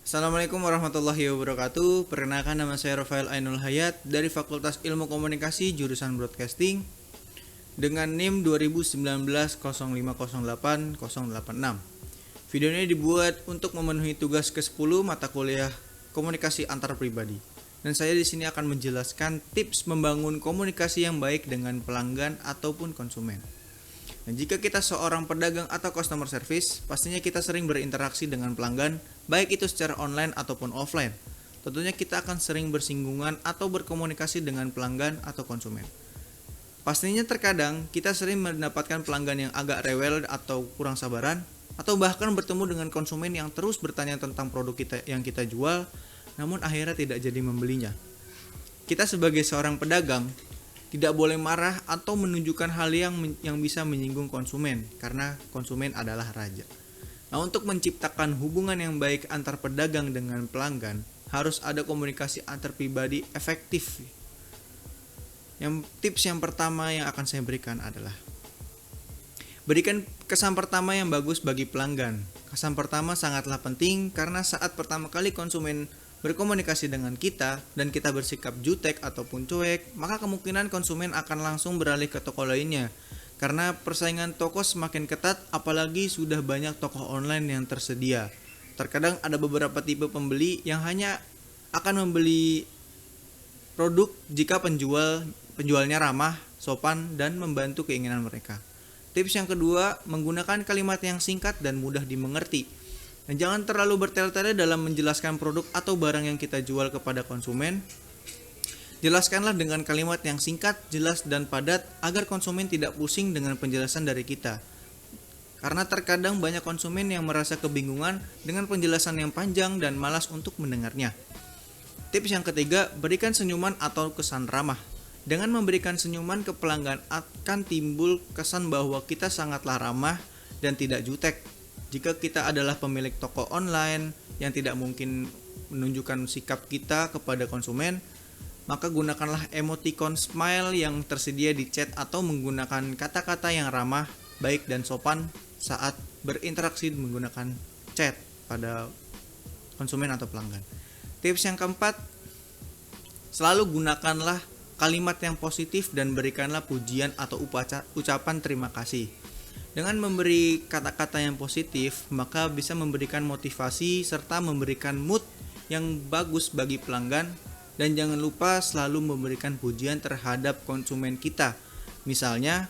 Assalamualaikum warahmatullahi wabarakatuh. Perkenalkan, nama saya Rafael Ainul Hayat dari Fakultas Ilmu Komunikasi jurusan Broadcasting dengan NIM 2019 0508 086. Video ini dibuat untuk memenuhi tugas ke-10 mata kuliah Komunikasi Antar Pribadi. Dan saya di sini akan menjelaskan tips membangun komunikasi yang baik dengan pelanggan ataupun konsumen. Dan jika kita seorang pedagang atau customer service, pastinya kita sering berinteraksi dengan pelanggan, baik itu secara online ataupun offline. Tentunya kita akan sering bersinggungan atau berkomunikasi dengan pelanggan atau konsumen. Pastinya terkadang kita sering mendapatkan pelanggan yang agak rewel atau kurang sabaran, atau bahkan bertemu dengan konsumen yang terus bertanya tentang produk yang kita jual, namun akhirnya tidak jadi membelinya. Kita sebagai seorang pedagang tidak boleh marah atau menunjukkan hal yang bisa menyinggung konsumen, karena konsumen adalah raja. Nah, untuk menciptakan hubungan yang baik antar pedagang dengan pelanggan, harus ada komunikasi antar pribadi efektif. Tips yang pertama yang akan saya berikan adalah berikan kesan pertama yang bagus bagi pelanggan. Kesan pertama sangatlah penting karena saat pertama kali konsumen berkomunikasi dengan kita dan kita bersikap jutek ataupun cuek, maka kemungkinan konsumen akan langsung beralih ke toko lainnya. Karena persaingan toko semakin ketat, apalagi sudah banyak toko online yang tersedia. Terkadang ada beberapa tipe pembeli yang hanya akan membeli produk jika penjualnya ramah, sopan, dan membantu keinginan mereka. Tips yang kedua, menggunakan kalimat yang singkat dan mudah dimengerti. Dan jangan terlalu bertele-tele dalam menjelaskan produk atau barang yang kita jual kepada konsumen. Jelaskanlah dengan kalimat yang singkat, jelas, dan padat agar konsumen tidak pusing dengan penjelasan dari kita. Karena terkadang banyak konsumen yang merasa kebingungan dengan penjelasan yang panjang dan malas untuk mendengarnya. Tips yang ketiga, berikan senyuman atau kesan ramah. Dengan memberikan senyuman ke pelanggan akan timbul kesan bahwa kita sangatlah ramah dan tidak jutek. Jika kita adalah pemilik toko online yang tidak mungkin menunjukkan sikap kita kepada konsumen, maka gunakanlah emoticon smile yang tersedia di chat atau menggunakan kata-kata yang ramah, baik dan sopan saat berinteraksi menggunakan chat pada konsumen atau pelanggan. Tips yang keempat, selalu gunakanlah kalimat yang positif dan berikanlah pujian atau ucapan terima kasih. Dengan memberi kata-kata yang positif, maka bisa memberikan motivasi serta memberikan mood yang bagus bagi pelanggan. Dan jangan lupa selalu memberikan pujian terhadap konsumen kita. Misalnya,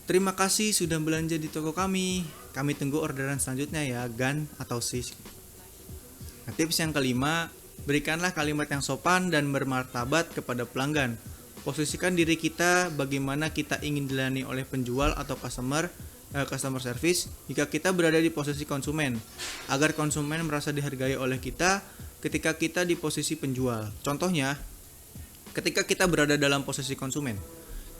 terima kasih sudah belanja di toko kami tunggu orderan selanjutnya ya, Gan atau Sis. Nah, tips yang kelima, berikanlah kalimat yang sopan dan bermartabat kepada pelanggan. Posisikan diri kita bagaimana kita ingin dilayani oleh penjual atau customer service jika kita berada di posisi konsumen, agar konsumen merasa dihargai oleh kita ketika kita di posisi penjual. Contohnya, ketika kita berada dalam posisi konsumen,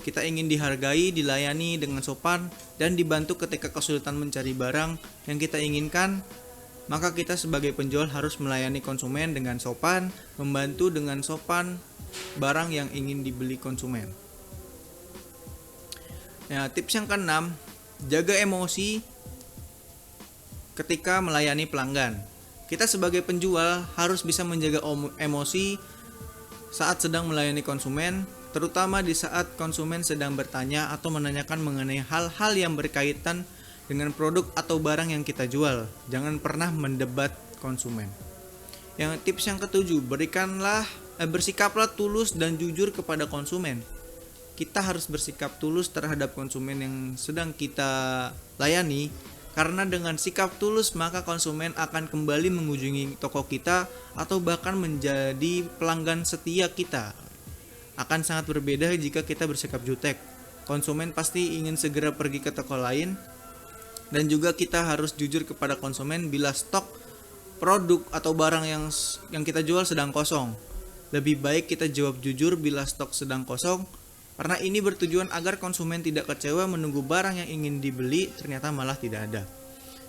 kita ingin dihargai, dilayani dengan sopan, dan dibantu ketika kesulitan mencari barang yang kita inginkan. Maka kita sebagai penjual harus melayani konsumen dengan sopan, membantu dengan sopan barang yang ingin dibeli konsumen. Nah, tips yang keenam, jaga emosi ketika melayani pelanggan. Kita sebagai penjual harus bisa menjaga emosi saat sedang melayani konsumen, terutama di saat konsumen sedang bertanya atau menanyakan mengenai hal-hal yang berkaitan dengan produk atau barang yang kita jual. Jangan pernah mendebat konsumen. Yang tips yang ketujuh, bersikaplah tulus dan jujur kepada konsumen. Kita harus bersikap tulus terhadap konsumen yang sedang kita layani, karena dengan sikap tulus maka konsumen akan kembali mengunjungi toko kita atau bahkan menjadi pelanggan setia kita. Akan sangat berbeda jika kita bersikap jutek. Konsumen pasti ingin segera pergi ke toko lain. Dan juga kita harus jujur kepada konsumen bila stok produk atau barang yang kita jual sedang kosong. Lebih baik kita jawab jujur bila stok sedang kosong, karena ini bertujuan agar konsumen tidak kecewa menunggu barang yang ingin dibeli ternyata malah tidak ada.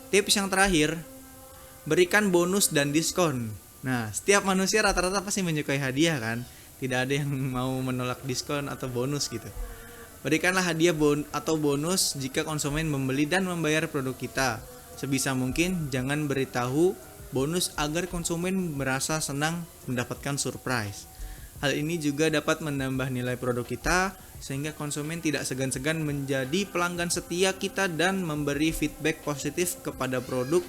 Tips yang terakhir, berikan bonus dan diskon. Nah, setiap manusia rata-rata pasti menyukai hadiah kan? Tidak ada yang mau menolak diskon atau bonus gitu. Berikanlah hadiah atau bonus jika konsumen membeli dan membayar produk kita. Sebisa mungkin jangan beritahu bonus agar konsumen merasa senang mendapatkan surprise. Hal ini juga dapat menambah nilai produk kita sehingga konsumen tidak segan-segan menjadi pelanggan setia kita dan memberi feedback positif kepada produk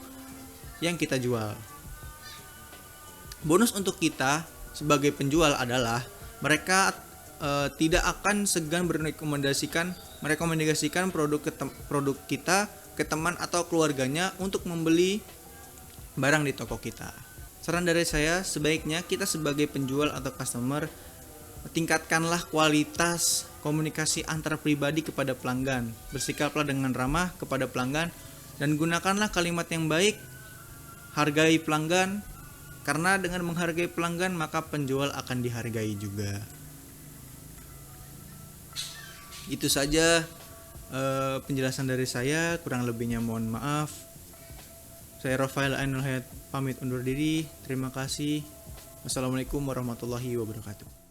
yang kita jual. Bonus untuk kita sebagai penjual adalah mereka tidak akan segan merekomendasikan produk kita ke teman atau keluarganya untuk membeli barang di toko kita. Saran dari saya, sebaiknya kita sebagai penjual atau customer tingkatkanlah kualitas komunikasi antar pribadi kepada pelanggan. Bersikaplah dengan ramah kepada pelanggan dan gunakanlah kalimat yang baik. Hargai pelanggan, karena dengan menghargai pelanggan maka penjual akan dihargai juga. Itu saja penjelasan dari saya, kurang lebihnya mohon maaf. Saya Rafael Ainul Hayat pamit undur diri. Terima kasih. Wassalamualaikum warahmatullahi wabarakatuh.